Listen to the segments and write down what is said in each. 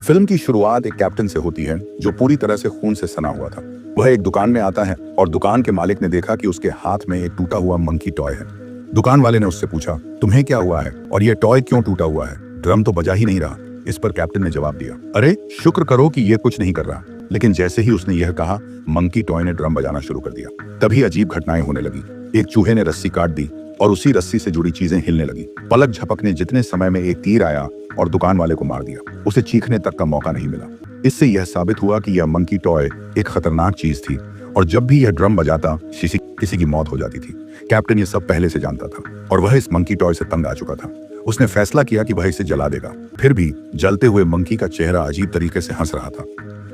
Film की शुरुआत एक कैप्टन से होती है जो पूरी तरह से खून से सना हुआ था। वह एक दुकान में आता है और दुकान के मालिक ने देखा कि उसके हाथ में एक टूटा हुआ मंकी टॉय है। दुकान वाले ने उससे पूछा, तुम्हें क्या हुआ है और ये टॉय क्यों टूटा हुआ है? ड्रम तो बजा ही नहीं रहा। इस पर कैप्टन ने जवाब दिया, अरे शुक्र करो कि ये कुछ नहीं कर रहा। लेकिन जैसे ही उसने यह कहा, मंकी टॉय ने ड्रम बजाना शुरू कर दिया। तभी अजीब घटनाएं होने लगी। एक चूहे ने रस्सी काट दी और उसी रस्सी से जुड़ी चीजें हिलने लगी। पलक झपकने जितने समय में एक तीर आया और दुकान वाले को मार दिया। उसे चीखने तक का मौका नहीं मिला। इससे यह साबित हुआ कि यह मंकी टॉय एक खतरनाक चीज थी और जब भी यह ड्रम बजाता किसी की मौत हो जाती थी। कैप्टन ये सब पहले से जानता था और वह इस मंकी टॉय से तंग आ चुका था। उसने फैसला किया कि वह इसे जला देगा। फिर भी जलते हुए मंकी का चेहरा अजीब तरीके से हंस रहा था,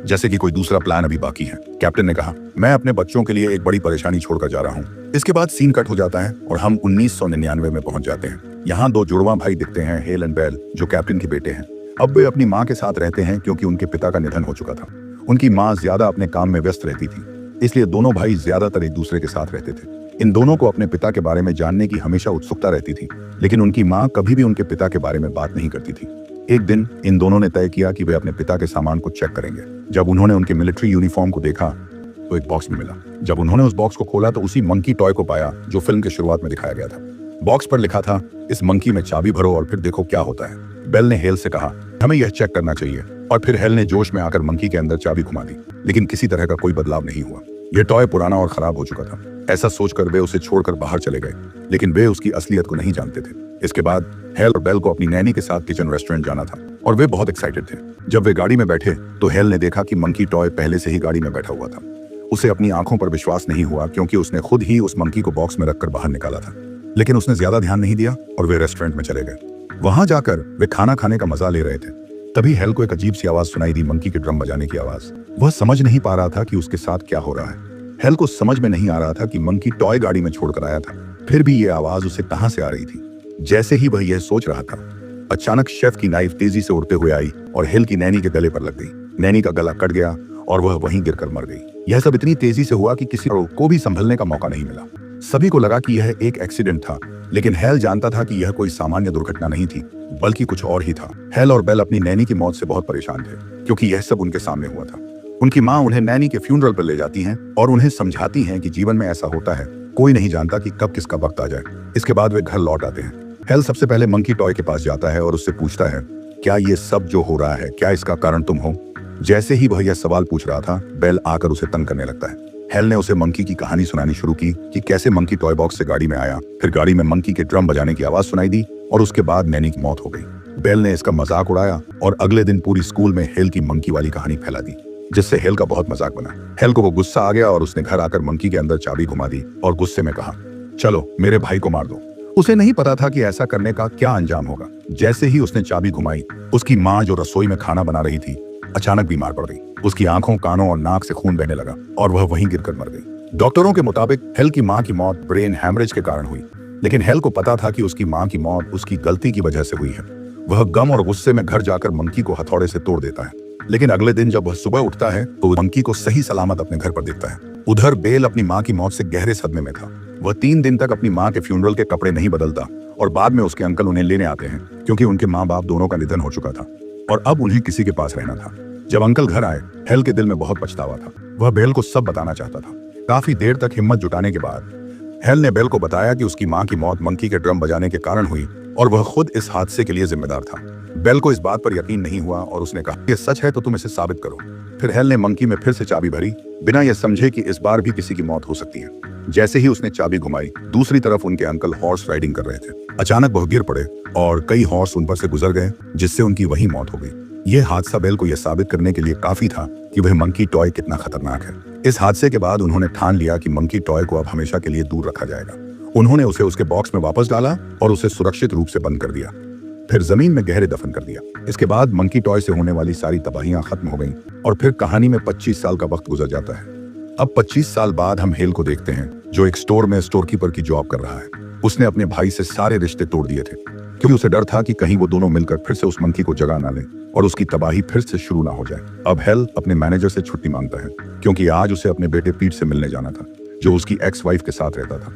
जैसे कि कोई दूसरा प्लान अभी बाकी है। कैप्टन ने कहा, मैं अपने बच्चों के लिए एक बड़ी परेशानी छोड़कर जा रहा हूँ। इसके बाद सीन कट हो जाता है और हम 1999 में पहुंच जाते हैं। यहाँ दो जुड़वा भाई दिखते हैं, हेल एंड बेल, जो कैप्टन के बेटे हैं। अब वे अपनी माँ के साथ रहते हैं क्योंकि उनके पिता का निधन हो चुका था। उनकी माँ ज्यादा अपने काम में व्यस्त रहती थी, इसलिए दोनों भाई ज्यादातर एक दूसरे के साथ रहते थे। इन दोनों को अपने पिता के बारे में जानने की हमेशा उत्सुकता रहती थी, लेकिन उनकी माँ कभी भी उनके पिता के बारे में बात नहीं करती थी। एक दिन इन दोनों ने तय किया कि वे अपने पिता के सामान को चेक करेंगे। जब उन्होंने उनके मिलिट्री यूनिफॉर्म को देखा तो एक बॉक्स में मिला। जब उन्होंने उस बॉक्स को खोला तो उसी मंकी टॉय को पाया जो फिल्म के शुरुआत में दिखाया गया था। बॉक्स पर लिखा था, इस मंकी में चाबी भरो और फिर देखो क्या होता है। बेल ने हेल से कहा, हमें यह चेक करना चाहिए, और फिर हेल ने जोश में आकर मंकी के अंदर चाबी घुमा दी। लेकिन किसी तरह का कोई बदलाव नहीं हुआ। यह टॉय पुराना और खराब हो चुका था। ऐसा सोचकर वे उसे छोड़कर बाहर चले गए, लेकिन वे उसकी असलियत को नहीं जानते थे। इसके बाद हेल और बेल को अपनी नैनी के साथ किचन रेस्टोरेंट जाना था और वे बहुत एक्साइटेड थे। जब वे गाड़ी में बैठे तो हेल ने देखा कि मंकी टॉय पहले से ही गाड़ी में बैठा हुआ था। उसे अपनी आंखों पर विश्वास नहीं हुआ क्योंकि उसने खुद ही उस मंकी को बॉक्स में रखकर बाहर निकाला था। लेकिन उसने ज्यादा ध्यान नहीं दिया और वे रेस्टोरेंट में चले गए। वहां जाकर वे खाना खाने का मजा ले रहे थे। तभी हेल को एक अजीब सी आवाज सुनाई दी, मंकी के ड्रम बजाने की आवाज। वह समझ नहीं पा रहा था कि उसके साथ क्या हो रहा है। हेल को समझ में नहीं आ रहा था कि मंकी टॉय गाड़ी में छोड़कर आया था, फिर भी ये आवाज उसे कहां से आ रही थी। जैसे ही वह यह सोच रहा था, अचानक शेफ की नाइफ तेजी से उड़ते हुए आई और हेल की नैनी के गले पर लग गई। नैनी का गला कट गया और वह वहीं गिरकर मर गई। यह सब इतनी तेजी से हुआ कि किसी को भी संभलने का मौका नहीं मिला। सभी को लगा कि यह एक एक्सीडेंट था, लेकिन हेल जानता था कि यह कोई सामान्य दुर्घटना नहीं थी, बल्कि कुछ और ही था। हेल और बेल अपनी नैनी की मौत से बहुत परेशान थे क्योंकि यह सब उनके सामने हुआ था। उनकी माँ उन्हें नैनी के फ्यूनरल पर ले जाती हैं और उन्हें समझाती हैं कि जीवन में ऐसा होता है, कोई नहीं जानता कि कब किसका वक्त आ जाए। इसके बाद वे घर लौट आते हैं। हेल सबसे पहले मंकी टॉय के पास जाता है और उससे पूछता है, क्या ये सब जो हो रहा है, क्या इसका कारण तुम हो? जैसे ही वह यह सवाल पूछ रहा था, बेल आकर उसे तंग करने लगता है। हेल ने उसे मंकी की कहानी सुनानी शुरू की कि कैसे मंकी टॉय बॉक्स से गाड़ी में आया, फिर गाड़ी में मंकी के ड्रम बजाने की आवाज सुनाई दी और उसके बाद नैनी की मौत हो गई। बेल ने इसका मजाक उड़ाया और अगले दिन पूरी स्कूल में हेल की मंकी वाली कहानी फैला दी, जिससे हेल का बहुत मजाक बना। हेल को वो गुस्सा आ गया और उसने घर आकर मंकी के अंदर चाबी घुमा दी और गुस्से में कहा, चलो मेरे भाई को मार दो। उसे नहीं पता था कि ऐसा करने का क्या अंजाम होगा। जैसे ही उसने चाबी घुमाई, उसकी माँ जो रसोई में खाना बना रही थी अचानक बीमार पड़ गई। उसकी आंखों, कानों और नाक से खून बहने लगा और वह वहीं गिरकर मर गई। डॉक्टरों के मुताबिक हेल की माँ की मौत ब्रेन हैमरेज के कारण हुई, लेकिन हेल को पता था कि उसकी माँ की मौत उसकी गलती की वजह से हुई है। वह गम और गुस्से में घर जाकर मंकी को हथौड़े से तोड़ देता है, लेकिन अगले दिन जब वह सुबह उठता है तो मंकी को सही सलामत अपने घर पर देखता है। उधर बेल अपनी माँ की मौत से गहरे सदमे में था। वह 3 दिन तक अपनी माँ के फ्यूनरल के कपड़े नहीं बदलता और बाद में उसके अंकल उन्हें लेने आते हैं क्योंकि उनके माँ बाप दोनों का निधन हो चुका था और अब उन्हें किसी के पास रहना था। जब अंकल घर आए, हेल के दिल में बहुत पछतावा था। वह बेल को सब बताना चाहता था। काफी देर तक हिम्मत जुटाने के बाद हेल ने बेल को बताया कि उसकी माँ की मौत मंकी के ड्रम बजाने के कारण हुई और वह खुद इस हादसे के लिए जिम्मेदार था। बेल को इस बात पर यकीन नहीं हुआ और उसने कहा, ये सच है तो तुम इसे साबित करो। फिर हेल ने मंकी में फिर से चाबी भरी, बिना यह समझे कि इस बार भी किसी की मौत हो सकती है। जैसे ही उसने चाबी घुमाई, दूसरी तरफ उनके अंकल हॉर्स राइडिंग कर रहे थे। अचानक वह गिर पड़े और कई हॉर्स उन पर से गुजर गए, जिससे उनकी वही मौत हो गई। यह हादसा बेल को यह साबित करने के लिए काफी था कि वह मंकी टॉय कितना खतरनाक है। इस हादसे के बाद उन्होंने ठान लिया कि मंकी टॉय को अब हमेशा के लिए दूर रखा जाएगा। उन्होंने उसे उसके बॉक्स में वापस डाला और उसे सुरक्षित रूप से बंद कर दिया, फिर जमीन में गहरे दफन कर दिया। इसके बाद मंकी टॉय से होने वाली सारी तबाहियां खत्म हो गईं और फिर कहानी में 25 साल का वक्त गुजर जाता है। अब 25 साल बाद हम हेल को देखते हैं, जो एक स्टोर में स्टोर कीपर की जॉब कर रहा है। उसने अपने भाई से सारे रिश्ते तोड़ दिए थे क्योंकि उसे डर था कि कहीं वो दोनों मिलकर फिर से उस मंकी को जगा ना लें और उसकी तबाही फिर से शुरू ना हो जाए। अब हेल अपने मैनेजर से छुट्टी मांगता है क्योंकि आज उसे अपने बेटे पीट से मिलने जाना था, जो उसकी एक्स वाइफ के साथ रहता था।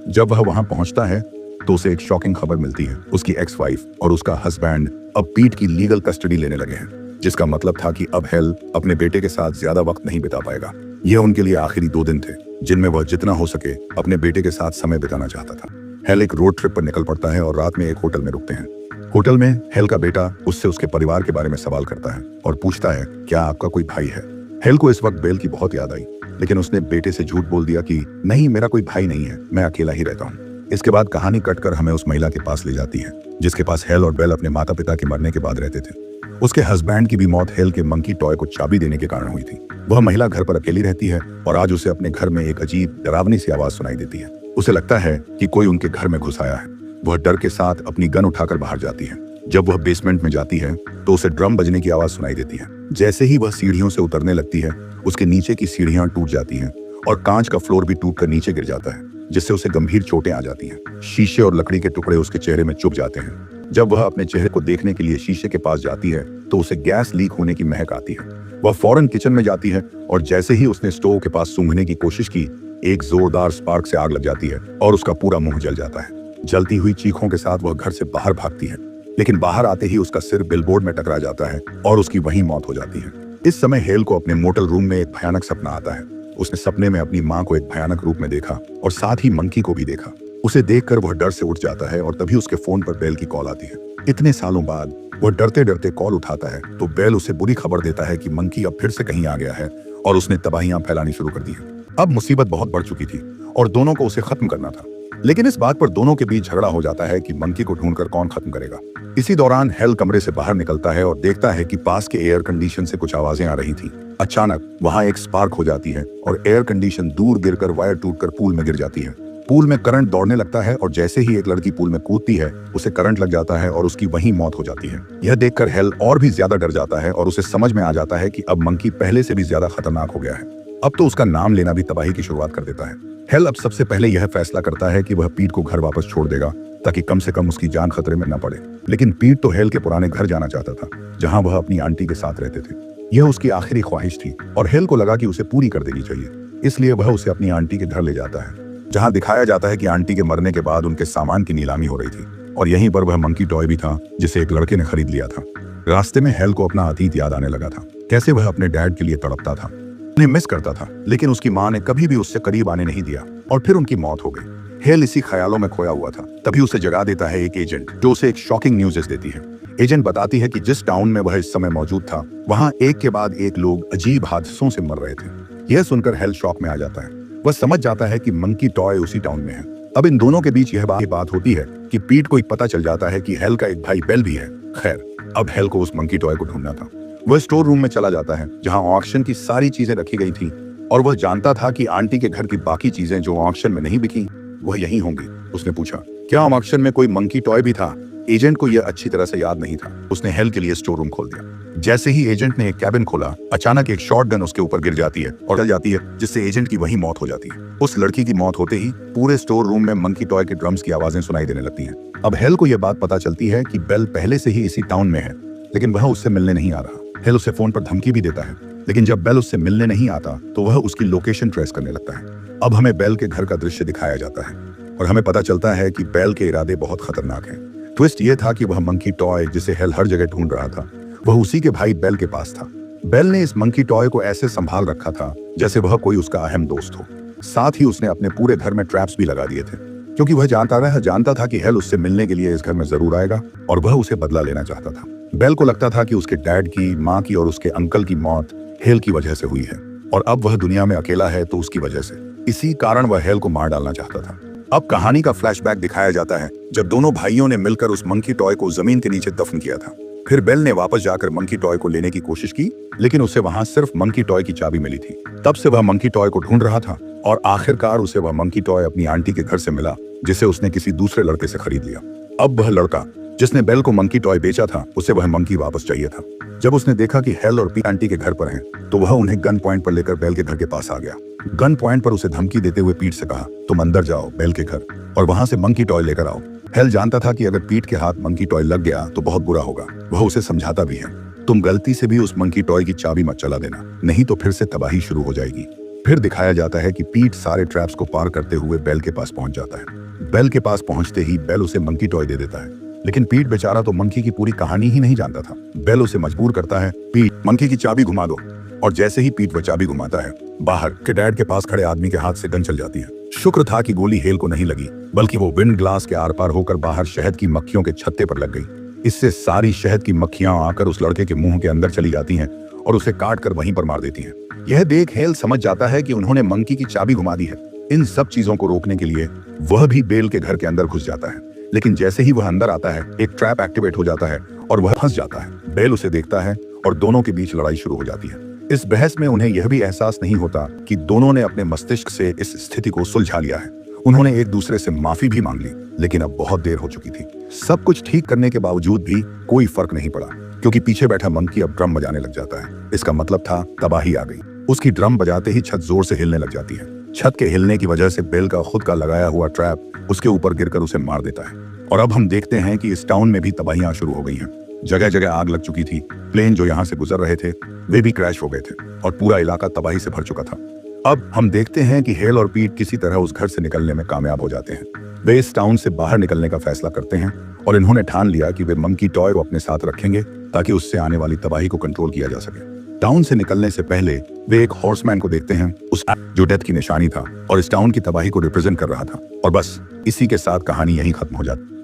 जब वह वहां पहुंचता है तो उसे एक शॉकिंग खबर मिलती है। उसकी एक्स वाइफ और उसका हस्बैंड अब पीट की लीगल कस्टडी लेने लगे हैं। जिसका मतलब था कि अब हेल अपने बेटे के साथ ज्यादा वक्त नहीं बिता पाएगा। यह उनके लिए आखिरी 2 दिन थे जिनमें वह जितना हो सके अपने बेटे के साथ समय बिताना चाहता था। हेल एक रोड ट्रिप पर निकल पड़ता है और रात में एक होटल में रुकते हैं। होटल में हेल का बेटा उससे उसके परिवार के बारे में सवाल करता है और पूछता है, क्या आपका कोई भाई है? हेल को इस वक्त बेल की बहुत याद आई, लेकिन उसने बेटे से झूठ बोल दिया कि नहीं, मेरा कोई भाई नहीं है, मैं अकेला ही रहता हूँ। इसके बाद कहानी कटकर हमें उस महिला के पास ले जाती है जिसके पास हेल और बेल अपने माता पिता के मरने के बाद रहते थे। उसके हस्बैंड की भी मौत हेल के मंकी टॉय को चाबी देने के कारण हुई थी। वह महिला घर पर अकेली रहती है और आज उसे अपने घर में एक अजीब डरावनी सी आवाज सुनाई देती है। उसे लगता है कि कोई उनके घर में घुस आया है। वह डर के साथ अपनी गन उठाकर बाहर जाती है। जब वह बेसमेंट में जाती है तो उसे ड्रम बजने की आवाज सुनाई देती है। जैसे ही वह सीढ़ियों से उतरने लगती है, उसके नीचे की सीढ़ियां टूट जाती हैं और कांच का फ्लोर भी टूटकर नीचे गिर जाता है, जिससे उसे गंभीर चोटें आ जाती हैं। शीशे और लकड़ी के टुकड़े उसके चेहरे में चुभ जाते हैं। जब वह अपने चेहरे को देखने के लिए शीशे के पास जाती है तो उसे गैस लीक होने की महक आती है। वह फौरन किचन में जाती है और जैसे ही उसने स्टोव के पास सूंघने की कोशिश की, एक जोरदार स्पार्क से आग लग जाती है और उसका पूरा मुंह जल जाता है। जलती हुई चीखों के साथ वह घर से बाहर भागती है, लेकिन बाहर आते ही उसका सिर बिलबोर्ड में टकरा जाता है और उसकी वहीं मौत हो जाती है। इस समय हेल को अपने मोटल रूम में एक भयानक सपना आता है। उसने सपने में अपनी माँ को एक भयानक रूप में देखा और साथ ही मंकी को भी देखा। उसे देखकर वह डर से उठ जाता है और तभी उसके फोन पर बेल की कॉल आती है। इतने सालों बाद वह डरते डरते कॉल उठाता है तो बेल उसे बुरी खबर देता है कि मंकी अब फिर से कहीं आ गया है और उसने तबाहियां फैलानी शुरू कर दी है। अब मुसीबत बहुत बढ़ चुकी थी और दोनों को उसे खत्म करना था, लेकिन इस बात पर दोनों के बीच झगड़ा हो जाता है कि मंकी को ढूंढकर कौन खत्म करेगा। इसी दौरान हेल कमरे से बाहर निकलता है और देखता है कि पास के एयर कंडीशन से कुछ आवाजें आ रही थी। अचानक वहां एक स्पार्क हो जाती है और एयर कंडीशन दूर गिरकर वायर टूटकर पूल में गिर जाती है। पूल में करंट दौड़ने लगता है और जैसे ही एक लड़की पूल में कूदती है, उसे करंट लग जाता है और उसकी वहीं मौत हो जाती है। यह देखकर हेल और भी ज्यादा डर जाता है और उसे समझ में आ जाता है कि अब मंकी पहले से भी ज्यादा खतरनाक हो गया है। अब तो उसका नाम लेना भी तबाही की शुरुआत कर देता है। हेल अब सबसे पहले यह फैसला करता है कि वह पीट को घर वापस छोड़ देगा ताकि कम से कम उसकी जान खतरे में न पड़े। लेकिन पीट तो हेल के पुराने घर जाना चाहता था जहां वह अपनी आंटी के साथ रहते थे। यह उसकी आखिरी ख्वाहिश थी और हेल को लगा कि उसे पूरी कर देनी चाहिए, इसलिए वह उसे अपनी आंटी के घर ले जाता है, जहां दिखाया जाता है कि आंटी के मरने के बाद उनके सामान की नीलामी हो रही थी और यहीं पर वह मंकी टॉय भी था जिसे एक लड़के ने खरीद लिया था। रास्ते में हेल को अपना अतीत याद आने लगा था, कैसे वह अपने डैड के लिए तड़पता था, उन्हें मिस करता था, लेकिन उसकी माँ ने कभी भी उससे करीब आने नहीं दिया और फिर उनकी मौत हो गई। हेल इसी ख्यालों में खोया हुआ था। तभी उसे जगा देता है एक एजेंट, जो उसे एक शॉकिंग न्यूज़ देती है। एजेंट बताती है कि जिस टाउन में वह इस समय मौजूद था, वहां एक के बाद एक लोग अजीब हादसों से मर रहे थे। यह सुनकर हेल शॉक में आ जाता है। वह समझ जाता है कि मंकी टॉय उसी टाउन में है। अब इन दोनों के बीच यह बात होती है कि पीट को पता चल जाता है कि हेल का एक भाई बेल भी है। खैर, अब हेल को उस मंकी टॉय को ढूंढना था। वह स्टोर रूम में चला जाता है जहां ऑक्शन की सारी चीजें रखी गई थी और वह जानता था कि आंटी के घर की बाकी चीजें जो ऑक्शन में नहीं बिकी वह यहीं होंगी। उसने पूछा, क्या ऑक्शन में कोई मंकी टॉय भी था? एजेंट को यह अच्छी तरह से याद नहीं था। उसने हेल के लिए स्टोर रूम खोल दिया। जैसे ही एजेंट ने एक कैबिन खोला, अचानक एक शॉटगन उसके ऊपर गिर जाती है और चल जाती है, जिससे एजेंट की वहीं मौत हो जाती है। उस लड़की की मौत होते ही पूरे स्टोर रूम में मंकी टॉय के ड्रम्स की आवाजें सुनाई देने लगती हैं। अब हेल को यह बात पता चलती है कि बेल पहले से ही इसी टाउन में है, लेकिन वह उससे मिलने नहीं आ रहा। हेल उसे फोन पर धमकी भी देता है, लेकिन जब बेल उससे मिलने नहीं आता तो वह उसकी लोकेशन ट्रेस करने लगता है। अब हमें बेल के घर का दृश्य दिखाया जाता है और हमें पता चलता है कि बेल के इरादे बहुत खतरनाक हैं। ट्विस्ट ये था कि वह मंकी टॉय जिसे हेल हर जगह ढूंढ रहा था, वह उसी के भाई बेल के पास था। बेल ने इस मंकी टॉय को ऐसे संभाल रखा था जैसे वह कोई उसका अहम दोस्त हो। साथ ही उसने अपने पूरे घर में ट्रैप्स भी लगा दिए थे, क्योंकि वह जानता था कि हेल उससे मिलने के लिए इस घर में जरूर आएगा और वह उसे बदला लेना चाहता था। बेल को लगता था कि उसके डैड की, माँ की और उसके अंकल की मौत हेल की वजह से हुई है और अब वह दुनिया में अकेला है तो उसकी वजह से। इसी कारण वह हेल को मार डालना चाहता था। अब कहानी का फ्लैशबैक दिखाया जाता है जब दोनों भाइयों ने मिलकर उस मंकी टॉय को जमीन के नीचे दफन किया था। फिर बेल ने वापस जाकर मंकी टॉय को लेने की कोशिश की, लेकिन उसे वहां सिर्फ मंकी टॉय की चाबी मिली थी। तब से वह मंकी टॉय को ढूंढ रहा था और आखिरकार उसे वह मंकी टॉय अपनी आंटी के घर से मिला, जिसे उसने किसी दूसरे लड़के से खरीद लिया। अब वह लड़का जिसने बेल को मंकी टॉय बेचा था, उसे वह मंकी वापस चाहिए था। जब उसने देखा कि हेल और पी आंटी के घर पर हैं, तो वह उन्हें गन पॉइंट पर लेकर बेल के घर के पास आ गया। गन पॉइंट पर उसे धमकी देते हुए पीट से कहा, तुम अंदर जाओ बेल के घर और वहां से मंकी टॉय लेकर आओ। हेल जानता था कि अगर पीट के हाथ मंकी टॉय लग गया तो बहुत बुरा होगा। वह उसे समझाता भी है, तुम गलती से भी उस मंकी टॉय की चाबी मत चला देना, नहीं तो फिर से तबाही शुरू हो जाएगी। फिर दिखाया जाता है कि पीट सारे ट्रैप्स को पार करते हुए बेल के पास पहुंच जाता है। बेल के पास पहुंचते ही बेल उसे मंकी टॉय दे देता है, लेकिन पीट बेचारा तो मंकी की पूरी कहानी ही नहीं जानता था। बेल उसे मजबूर करता है, पीट मंकी की चाबी घुमा दो। और जैसे ही पीट वो चाबी घुमाता है, बाहर के डैड के पास खड़े आदमी के हाथ से गन चल जाती है। शुक्र था कि गोली हेल को नहीं लगी, बल्कि वो विंड ग्लास के आर पार होकर बाहर शहद की मक्खियों के छत्ते पर लग गई। इससे सारी शहद की मक्खियां आकर उस लड़के के मुंह के अंदर चली जाती हैं और उसे काट कर वहीं पर मार देती हैं। यह देख हेल समझ जाता है कि उन्होंने मंकी की चाबी घुमा दी है। इन सब चीजों को रोकने के लिए वह भी बेल के घर के अंदर घुस जाता है, लेकिन जैसे ही वह अंदर आता है, एक ट्रैप एक्टिवेट हो जाता है और वह फंस जाता है। बेल उसे देखता है और दोनों के बीच लड़ाई शुरू हो जाती है। इस बहस में उन्हें यह भी एहसास नहीं होता कि दोनों ने अपने मस्तिष्क से इस स्थिति को सुलझा लिया है। उन्होंने एक दूसरे से माफी भी मांग ली, लेकिन अब बहुत देर हो चुकी थी। सब कुछ ठीक करने के बावजूद भी कोई फर्क नहीं पड़ा, क्योंकि पीछे बैठा मंकी अब ड्रम बजाने लग जाता है। इसका मतलब था तबाही आ गई। उसकी ड्रम बजाते ही छत जोर से हिलने लग जाती है। छत के हिलने की वजह से बेल का खुद का लगाया हुआ ट्रैप उसके ऊपर गिरकर उसे मार देता है। और अब हम देखते हैं कि इस टाउन में भी तबाहियां शुरू हो गई हैं। जगह जगह आग लग चुकी थी। प्लेन जो यहाँ से गुजर रहे थे वे भी क्रैश हो गए थे और पूरा इलाका तबाही से भर चुका था। अब हम देखते हैं कि हेल और पीट किसी तरह उस घर से निकलने में कामयाब हो जाते हैं। वे इस टाउन से बाहर निकलने का फैसला करते हैं और इन्होंने ठान लिया कि वे मंकी टॉय को अपने साथ रखेंगे ताकि उससे आने वाली तबाही को कंट्रोल किया जा सके। टाउन से निकलने से पहले वे एक हॉर्समैन को देखते हैं, उस जो डेथ की निशानी था और इस टाउन की तबाही को रिप्रेजेंट कर रहा था। और बस इसी के साथ कहानी यहीं खत्म हो जाती।